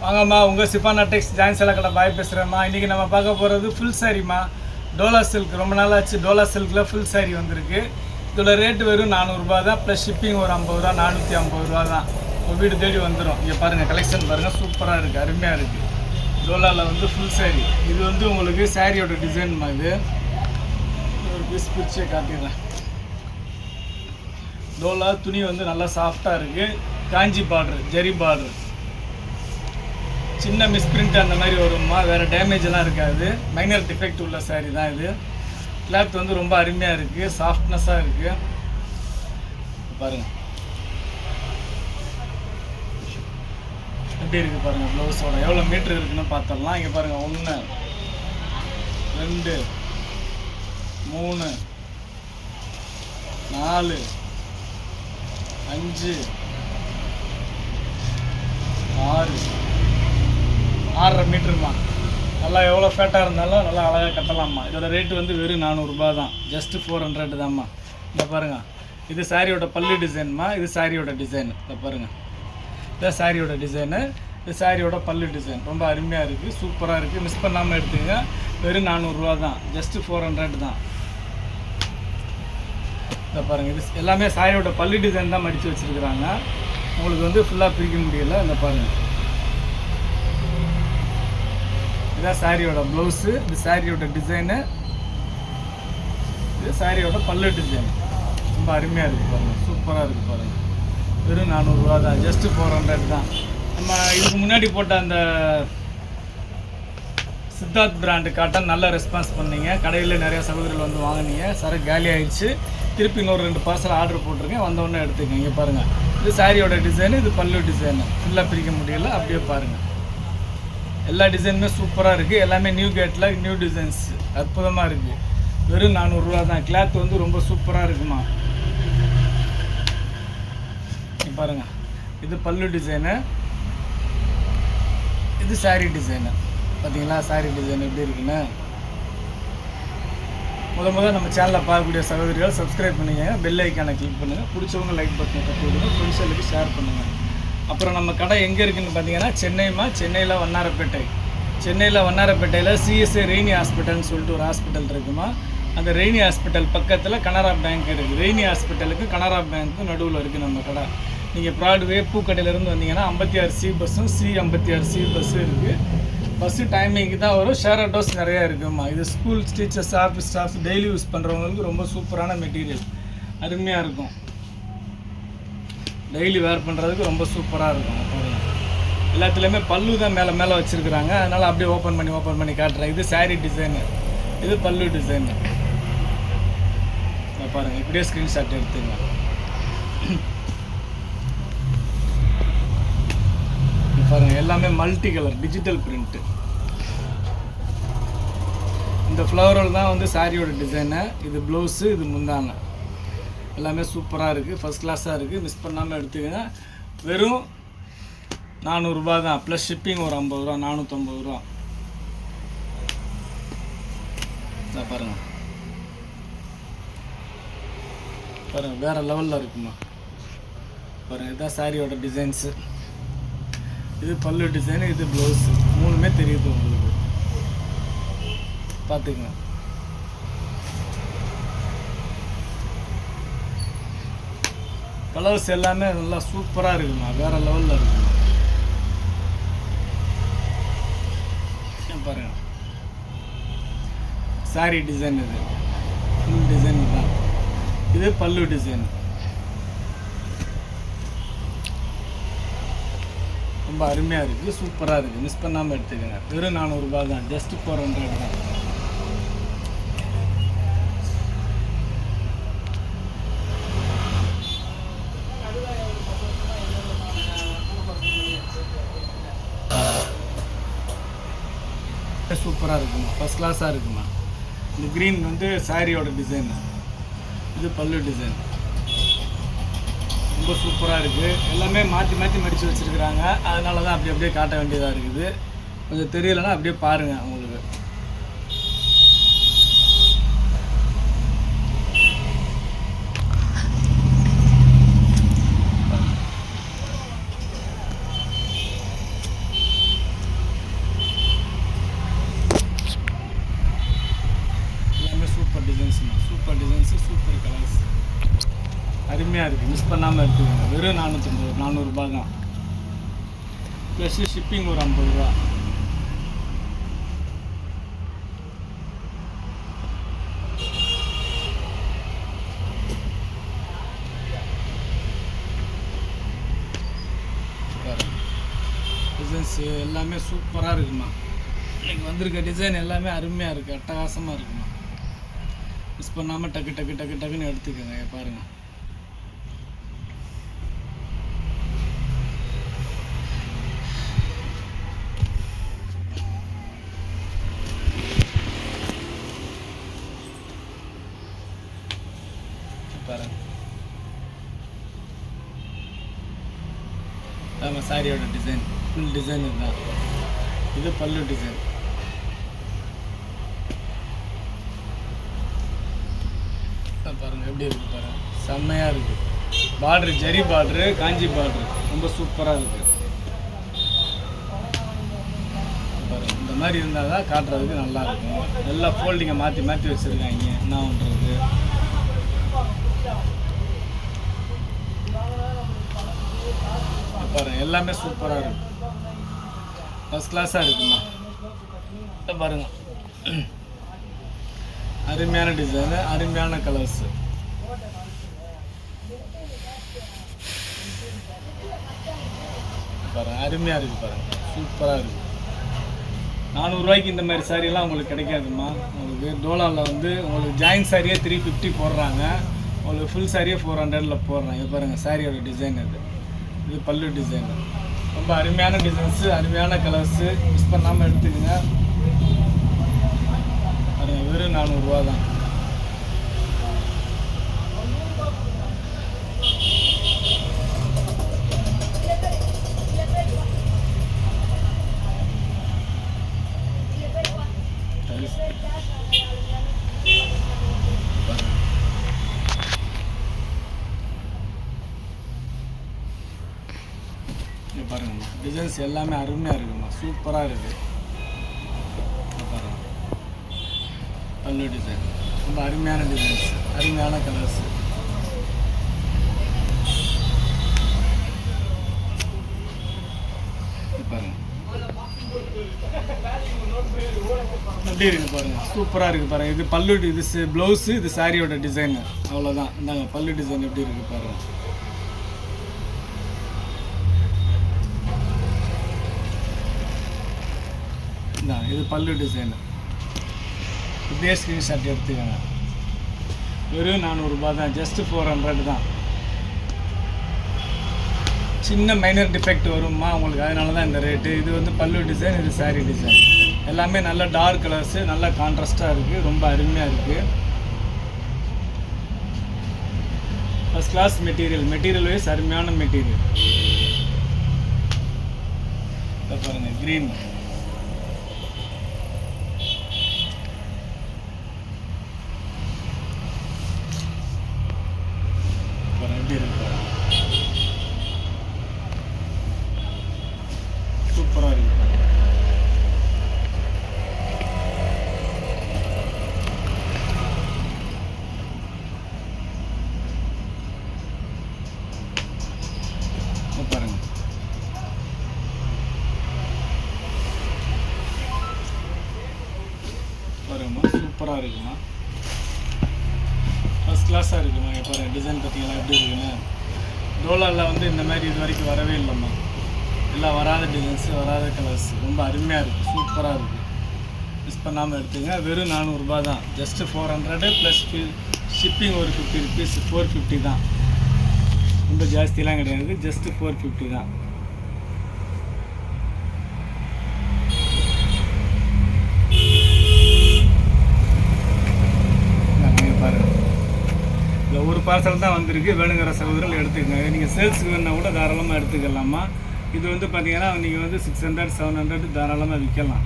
வாங்கம்மா, உங்கள் சிஃபானா டெக்ஸ் ஜாயின் சேலை கடை பாய் பேசுகிறேம்மா. இன்றைக்கி நம்ம பார்க்க போகிறது ஃபுல் சாரிம்மா. டோலா சில்க், ரொம்ப நாளாச்சு டோலா சில்கில் ஃபுல் சாரி வந்திருக்கு. இதோட ரேட்டு வெறும் 400 தான், ப்ளஸ் ஷிப்பிங் ஒரு 50 ரூபா, 450 தான். உங்கள் வீடு தேடி வந்துடும். இங்கே பாருங்கள், கலெக்ஷன் பாருங்கள், சூப்பராக இருக்குது, அருமையாக இருக்குது. டோலாவில் வந்து ஃபுல் சாரி. இது வந்து உங்களுக்கு சாரியோட டிசைன்மா. இது ஒரு பீஸ் பிரிச்சே காட்டிடுறேன். டோலா துணி வந்து நல்லா சாஃப்டாக இருக்குது. காஞ்சி பார்டர், ஜரி பார்டர், சின்ன மிஸ்பிரிண்ட் அந்த மாதிரி வருமா, வேறு டேமேஜ் எல்லாம் இருக்காது. மைனர் டிஃபெக்ட் உள்ள சாரீ தான் இது. கிளாத் வந்து ரொம்ப அருமையாக இருக்குது, சாஃப்ட்னஸாக இருக்குது. பாருங்கள் எப்படி இருக்குது பாருங்கள். ப்ளவுஸோட எவ்வளோ மீட்ரு இருக்குன்னு பார்த்துடலாம். இங்கே பாருங்கள், 1 2 3 4 5 6 6.5 மீட்டருமா. நல்லா எவ்வளோ ஃபேட்டாக இருந்தாலும் நல்லா அழகாக கட்டலாம்மா. இதோட ரேட்டு வந்து வெறும் 400 தான், ஜஸ்ட்டு 400 தான்மா. இதை பாருங்கள், இது சாரியோட பல்லு டிசைன்மா. இது சாரியோட டிசைன். இதை பாருங்கள், இதான் சாரியோட டிசைனு. இது சாரியோட பல்லு டிசைன். ரொம்ப அருமையாக இருக்குது, சூப்பராக இருக்குது. மிஸ் பண்ணாமல் எடுத்துங்க. வெறும் 400 தான், ஜஸ்ட்டு 400 தான். இதை பாருங்கள், இது எல்லாமே சாரியோட பல்லு டிசைன் தான் மடித்து வச்சுருக்குறாங்க. உங்களுக்கு வந்து ஃபுல்லாக பிரிக்க முடியல. இந்த பாருங்கள், இதுதான் சாரியோட ப்ளவுஸு. இது சாரியோட டிசைனு. இது சாரியோட பல்லு டிசைன். ரொம்ப அருமையாக இருக்குது பாருங்கள், சூப்பராக இருக்குது பாருங்கள். வெறும் 400 தான், ஜஸ்ட்டு 400 தான். நம்ம இதுக்கு முன்னாடி போட்ட அந்த சித்தார்த் பிராண்டு காட்டன் நல்ல ரெஸ்பான்ஸ் பண்ணீங்க. கடையில் நிறையா சகோதரிகள் வந்து வாங்கினீங்க. சரக்கு காலி ஆகிடுச்சு. திருப்பி இன்னொரு 2 பார்சல் ஆர்டர் போட்டிருக்கேன், வந்தோடனே எடுத்துக்கங்க. இங்கே பாருங்கள், இது சாரியோட டிசைனு, இது பல்லு டிசைனு. ஃபுல்லாக பிரிக்க முடியல, அப்படியே பாருங்கள். எல்லா டிசைனுமே சூப்பராக இருக்குது. எல்லாமே நியூ கேட்டில் நியூ டிசைன்ஸ், அற்புதமாக இருக்குது. வெறும் 400 தான். கிளாத் வந்து ரொம்ப சூப்பராக இருக்குமா. பாருங்கள், இது பல்லு டிசைனு, இது சாரீ டிசைனு. பார்த்தீங்களா சாரீ டிசைன் எப்படி இருக்குன்னு. முதல் நம்ம சேனலில் பார்க்கக்கூடிய சகோதரிகள் சப்ஸ்கிரைப் பண்ணுங்க, பெல் ஐக்கானை கிளிக் பண்ணுங்கள். பிடிச்சவங்க லைக் பட்டனை தட்டி விடுங்க, ஃப்ரெண்ட்ஸுக்கு ஷேர் பண்ணுங்கள். அப்புறம் நம்ம கடை எங்கே இருக்குதுன்னு பார்த்தீங்கன்னா சென்னைமா. சென்னையில் வண்ணாரப்பேட்டை. சென்னையில் வண்ணாரப்பேட்டையில் சிஎஸ்ஐ ரெய்னி ஹாஸ்பிட்டல்னு சொல்லிட்டு ஒரு ஹாஸ்பிட்டல் இருக்குமா. அந்த ரெய்னி ஹாஸ்பிட்டல் பக்கத்தில் கனரா பேங்க் இருக்குது. ரெய்னி ஹாஸ்பிட்டலுக்கு கனரா பேங்க்கும் நடுவில் இருக்குது நம்ம கடை. நீங்கள் ப்ராட்வே பூக்கடையிலேருந்து வந்தீங்கன்னா 56C பஸ்ஸும் C56C பஸ்ஸும் இருக்குது. பஸ்ஸு டைமிங்க்கு தான் வரும். ஷேர் ஆட்டோஸ் நிறையா இருக்குமா. இது school teachers, office staff, daily use பண்ணுறவங்களுக்கு ரொம்ப சூப்பரான மெட்டீரியல், அருமையாக இருக்கும். டெய்லி வேர் பண்ணுறதுக்கு ரொம்ப சூப்பராக இருக்கும். எல்லாத்துலேயுமே பல்லு தான் மேலே வச்சுருக்குறாங்க. அதனால் அப்படியே ஓப்பன் பண்ணி காட்டுறேன். இது சாரீ டிசைனு, இது பல்லு டிசைனு. பாருங்கள், இப்படியே ஸ்க்ரீன்ஷாட் எடுத்துங்க. பாருங்கள், எல்லாமே மல்டி கலர் டிஜிட்டல் பிரிண்ட்டு. இந்த ஃப்ளவரோல் தான் வந்து சாரியோட டிசைனு. இது ப்ளவுஸு, இது முந்தானை. எல்லாமே சூப்பராக இருக்குது, ஃபஸ்ட் கிளாஸாக இருக்குது. மிஸ் பண்ணாமல் எடுத்துக்கங்க. வெறும் 400 தான், ப்ளஸ் ஷிப்பிங் ஒரு 50 ரூபா, 450 ரூபா. பாருங்கள் பாருங்கள், வேறு லெவலில் இருக்குமா. பாருங்கள், இதுதான் சாரியோட டிசைன்ஸு. இது பல்லு டிசைனு, இது ப்ளவுஸு. 3மே தெரியுது உங்களுக்கு, பார்த்துக்கங்க. கலர்ஸ் எல்லாமே நல்லா சூப்பராக இருக்குமா, வேறு லெவலில் இருக்குமா. பாருங்கள், சாரி டிசைன். இது ஃபுல் டிசைன் தான். இது பல்லு டிசைன். ரொம்ப அருமையாக இருக்குது, சூப்பராக இருக்குது. மிஸ் பண்ணாமல் எடுத்துக்கோங்க. வெறும் 400 தான், ஜஸ்ட்டு 400 தான். சூப்பராக இருக்குமா, ஃபஸ்ட் கிளாஸாக இருக்குமா. இந்த க்ரீன் வந்து சாரியோட டிசைன், இது பல்லு டிசைன். ரொம்ப சூப்பராக இருக்குது. எல்லாமே மாற்றி மடித்து வச்சுருக்குறாங்க. அதனால தான் அப்படியே காட்ட வேண்டியதாக இருக்குது. கொஞ்சம் தெரியலைன்னா அப்படியே பாருங்கள் உங்களுக்கு. இருக்குது, மிஸ் பண்ணாமல் எடுத்துக்கோங்க. வெறும் 400 தான். ப்ளஸ் ஷிப்பிங் ஒரு 50 ரூபா. டிசைன்ஸ் எல்லாமே சூப்பராக இருக்குமா. இன்றைக்கி வந்திருக்க டிசைன் எல்லாமே அருமையாக இருக்குது, அட்டகாசமாக இருக்குமா. மிஸ் பண்ணாமல் டக்கு டக்கு டக்கு டக்குன்னு எடுத்துக்கோங்க. பாருங்கள், பாருங்கள். நம்ம சாரியோட டிசைன் ஃபுல் டிசைன் இதுதான். இது பல்லு டிசைன். பாருங்கள் எப்படி இருக்குது பாருங்கள், செம்மையாக இருக்குது. பார்ட்ரு ஜரி பார்ட்ரு, காஞ்சி பார்ட்ரு ரொம்ப சூப்பராக இருக்குது பாருங்கள். இந்த மாதிரி இருந்தால் தான் காட்டுறதுக்கு நல்லாயிருக்கும். நல்லா ஃபோல்டிங்கை மாற்றி மாற்றி வச்சுருக்காங்க. என்ன பண்ணுறது, பாருங்கள் எல்லாமே சூப்பராக இருக்குது, ஃபஸ்ட் கிளாஸாக இருக்குமா. பாருங்கள், அருமையான டிசைனு, அருமையான கலர்ஸு. பாருங்கள் அருமையாக இருக்குது, பாருங்கள் சூப்பராக இருக்குது. 400 ரூபாய்க்கு இந்த மாதிரி சாரியெல்லாம் உங்களுக்கு கிடைக்காதுமா. உங்களுக்கு டோலாவில் வந்து உங்களுக்கு ஜாயின் சாரியே 350 போடுறாங்க, உங்களுக்கு ஃபுல் சாரியே 400 போடுறாங்க. இது பாருங்கள் சாரியோட டிசைன். இது பல்லு டிசைனு, ரொம்ப அருமையான டிசைன்ஸு, அருமையான கலர்ஸு. மிஸ் பண்ணாமல் எடுத்துக்கோங்க. வெறும் 400 ரூபா தான். பாருங்கம்மா, டிசைன்ஸ் எல்லாமே அருமையாக இருக்குமா, சூப்பராக இருக்குது. பாருங்கள் பல்லு டிசைன், ரொம்ப அருமையான டிசைன்ஸ், அருமையான கலர்ஸ். பாருங்கள் எப்படி இருக்குது பாருங்கள், சூப்பராக இருக்குது பாருங்கள். இது பல்லு, இது ப்ளவுஸு, இது சாரியோட டிசைனு. அவ்வளோதான். இந்தாங்க பல்லு டிசைன் எப்படி இருக்குது பாருங்கள். இது பல்லு டிசைனு. இப்படியே ஸ்க்ரீன்ஷாட் எடுத்துக்கோங்க. வெறும் 400 ரூபா தான், ஜஸ்ட்டு 400 தான். சின்ன மைனர் டிஃபெக்ட் வரும்மா உங்களுக்கு, அதனால தான் இந்த ரேட்டு. இது வந்து பல்லு டிசைன், இது சாரீ டிசைன். எல்லாமே நல்ல டார்க் கலர்ஸு, நல்ல கான்ட்ராஸ்ட்டாக இருக்குது, ரொம்ப அருமையாக இருக்குது. ஃபஸ்ட் கிளாஸ் மெட்டீரியல் வைஸ் அருமையான மெட்டீரியல். பாருங்கள் க்ரீன், சூப்பராக இருக்கு. பாருங்க பாருங்கம்மா, சூப்பராக இருக்குமா, ஃபஸ்ட் கிளாஸாக இருக்குமா. பாருங்கள் டிசைன் பார்த்தீங்களா எப்படி இருக்குன்னு. டோலாவில் வந்து இந்த மாதிரி இது வரைக்கும் வரவே இல்லைம்மா. எல்லாம் வராத டிசைன்ஸு, வராத கலர்ஸ், ரொம்ப அருமையாக இருக்குது, சூப்பராக இருக்குது. மிஸ் பண்ணாமல் எடுத்துங்க. வெறும் 400 ரூபா தான், ஜஸ்ட்டு 400 ப்ளஸ் ஷிப்பிங் ஒரு 50 ருபீஸ், 450 தான். ரொம்ப ஜாஸ்தியெலாம் கிடையாது, ஜஸ்ட்டு 450 தான். பாருங்கள், இல்லை ஒரு பார்சல் தான் வந்திருக்கு. வேணுங்கிற சகோதரர்கள் எடுத்துக்கங்க. நீங்கள் சேல்ஸுக்கு வேணால் கூட தாராளமாக எடுத்துக்கலாமா. இது வந்து பார்த்தீங்கன்னா நீங்கள் வந்து 600 700 தாராளமாக விற்கலாம்.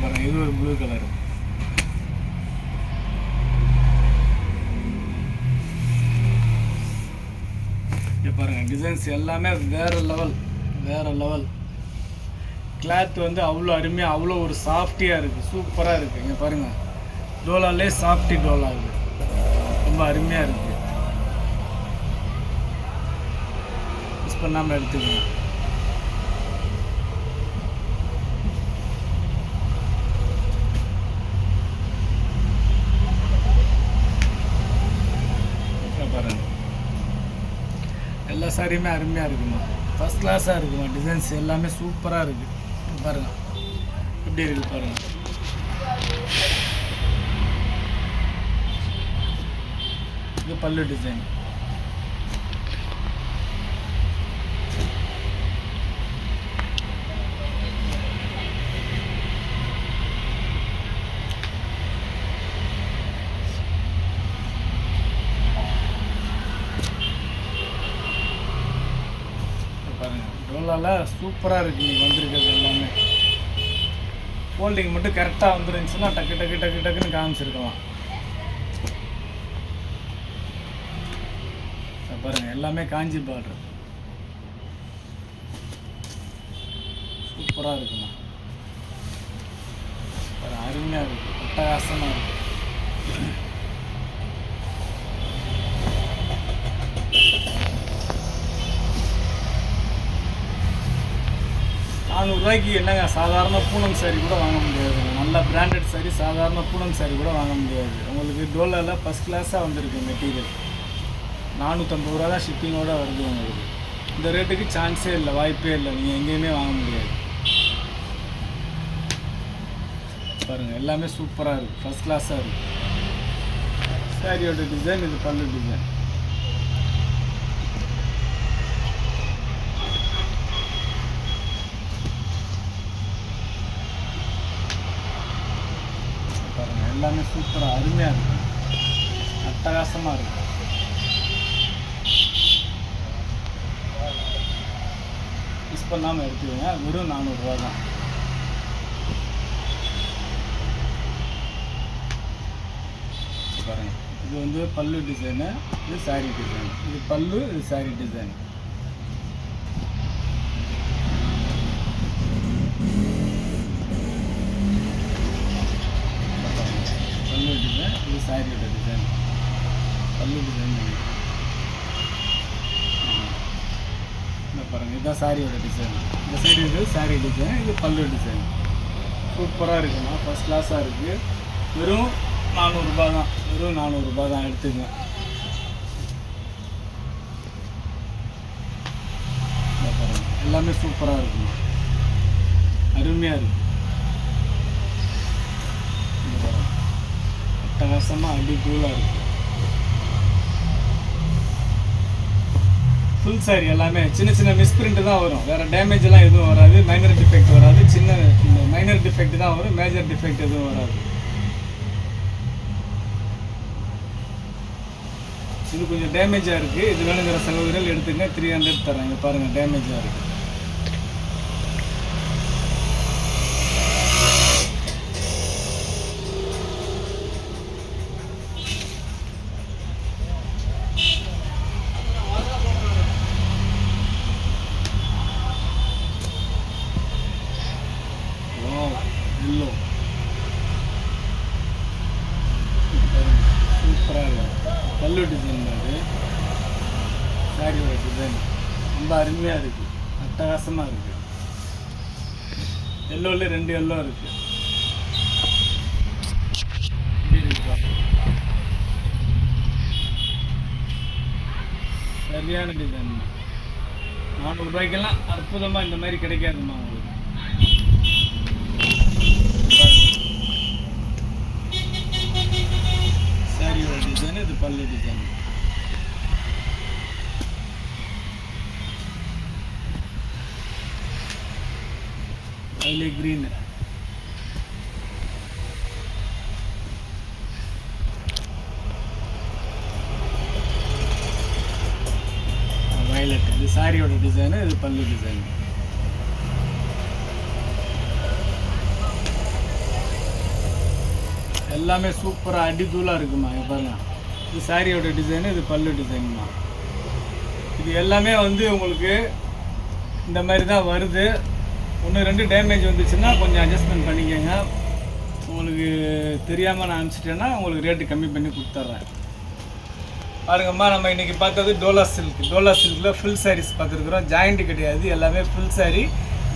பாருங்கள், இது ஒரு ப்ளூ கலர். பாருங்கள் டிசைன்ஸ் எல்லாமே வேறு லெவல். கிளாத் வந்து அவ்வளோ அருமையாக அவ்வளோ ஒரு சாஃப்டியாக இருக்குது, சூப்பராக இருக்குது. இங்கே பாருங்கள், டோலாலே சாஃப்டி டோலா இது ரொம்ப அருமையாக இருக்குது. மிஸ் பண்ணாமல் எடுத்துக்கணும். பாருங்கள், எல்லா சாரியுமே அருமையாக இருக்குமா, ஃபஸ்ட் கிளாஸாக இருக்குமா. டிசைன்ஸ் எல்லாமே சூப்பராக இருக்குது. பாருங்கள் எப்படி இருக்குது பாருங்கள். இது பல்லு டிசைன். பாருங்கள், டோலாவில் சூப்பராக இருக்குது. இன்றைக்கி வந்திருக்கிறது எல்லாமே ஃபோல்டிங் மட்டும் கரெக்டாக வந்துருந்துச்சுன்னா டக்கு டக்கு டக்கு டக்குன்னு காமிச்சிருக்கலாம். பாருங்கள், எல்லாமே காஞ்சி பார்டர் சூப்பராக இருக்குண்ணா. பாருங்கள், அருமையாக இருக்குது, அட்டகாசமாக இருக்குது. 400 ரூபாய்க்கு என்னங்க சாதாரண பூனம் சாரி கூட வாங்க முடியாது. நல்ல பிராண்டட் சாரி, சாதாரண பூனம் சாரி கூட வாங்க முடியாது. உங்களுக்கு டோலாவில் ஃபஸ்ட் கிளாஸாக வந்திருக்கு மெட்டீரியல். 450 ரூபா தான் ஷிப்பிங்கோடு வருது உங்களுக்கு. இந்த ரேட்டுக்கு சான்ஸே இல்லை, வாய்ப்பே இல்லை, நீங்கள் எங்கேயுமே வாங்க முடியாது. பாருங்கள், எல்லாமே சூப்பராக இருக்குது, ஃபஸ்ட் கிளாஸாக இருக்குது. சாரியோட டிசைன், இது பல்லு டிசைன். பாருங்கள், எல்லாமே சூப்பராக அருமையாக இருக்குது, அட்டகாசமாக இருக்குது. மிஸ் பண்ணாமல் எடுத்துக்கோங்க, வெறும் 400 ரூபா தான். பாருங்கள், இது வந்து பல்லு டிசைனு, இது சாரீ டிசைன். இது பல்லு, இது சாரீ டிசைன். பல்லு டிசைன், இது சாரியோட டிசைன். பல்லு டிசைன் பாருங்கள், இதுதான் சாரியோட டிசைன். இந்த சைடு இது சாரீ டிசைன், இது பல்லு டிசைன். சூப்பராக இருக்குண்ணா, ஃபஸ்ட் கிளாஸாக இருக்குது. வெறும் 400 ரூபா தான், வெறும் 400 ரூபா தான், எடுத்துங்க. பாருங்கள், எல்லாமே சூப்பராக இருக்குண்ணா, அருமையாக இருக்குது. இந்த பாருங்கள், அட்டகாசமாக அடிக்கூலாக இருக்குது. ஃபுல் சாரி எல்லாமே சின்ன சின்ன மிஸ்பிரிண்ட் தான் வரும், வேறு டேமேஜ்லாம் எதுவும் வராது, மைனர் டிஃபெக்ட் வராது. சின்ன மைனர் டிஃபெக்ட் தான் வரும், மேஜர் டிஃபெக்ட் எதுவும் வராது. இது கொஞ்சம் டேமேஜாக இருக்குது, இது வேணுங்கிற சகோதரர்கள் எடுத்துங்க, 300 தரேன். இங்கே பாருங்கள், டேமேஜாக இருக்குது. எல்லோ சூப்பராக இருக்குது. பல்லு டிசைன் மாதிரி சாரியோட டிசைன் ரொம்ப அருமையாக இருக்குது, அட்டகாசமாக இருக்குது. எல்லோவில் 2 எல்லோ இருக்குது. சரியான டிசைன். 400 ரூபாய்க்கெல்லாம் அற்புதமாக இந்த மாதிரி கிடைக்காதுமா உங்களுக்கு. சாரியோட டிசைன், இது பல்லு டிசைன். அதிலே கிரீன். வயலட், இது சாரியோட டிசைனு, இது பல்லு டிசைன். எல்லாமே சூப்பராக அடித்தூளாக இருக்குமா. இங்கே பாருங்கள், இது சாரியோட டிசைனு, இது பல்லு டிசைனுமா. இது எல்லாமே வந்து உங்களுக்கு இந்த மாதிரி தான் வருது. 1 2 டேமேஜ் வந்துச்சுன்னா கொஞ்சம் அட்ஜஸ்ட்மெண்ட் பண்ணிக்கோங்க. உங்களுக்கு தெரியாமல் நான் அனுப்பிச்சிட்டேன்னா உங்களுக்கு ரேட்டு கம்மி பண்ணி கொடுத்துட்றேன். பாருங்கம்மா, நம்ம இன்றைக்கி பார்த்தது டோலா சில்கில் ஃபுல் சாரீஸ் பார்த்துருக்குறோம். ஜாயிண்ட்டு கிடையாது, எல்லாமே ஃபுல் சாரீ.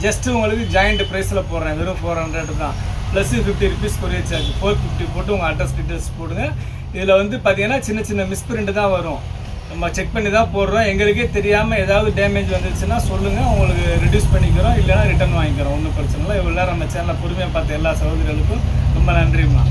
ஜஸ்ட்டு உங்களுக்கு ஜாயிண்ட் ப்ரைஸில் போடுறேன், வெறும் 400 தான். Plus 50 rupees courier charge. 450 போட்டு உங்கள் அட்ரஸ் டீட்டெயில்ஸ் போடுங்க. இதில் வந்து பார்த்தீங்கன்னா சின்ன சின்ன மிஸ்பிரிண்ட் தான் வரும், நம்ம செக் பண்ணி தான் போடுறோம். எங்களுக்கே தெரியாமல் ஏதாவது டேமேஜ் வந்துச்சுன்னா சொல்லுங்கள், உங்களுக்கு ரெடியூஸ் பண்ணிக்கிறோம், இல்லைனா ரிட்டர்ன் வாங்கிக்கிறோம், ஒன்றும் பிரச்சனை இல்லை. இவ்வளோ நேரம் நம்ம சேனலில் பொறுமையாக பார்த்த எல்லா சகோதரிகளுக்கும் ரொம்ப நன்றிம்மா.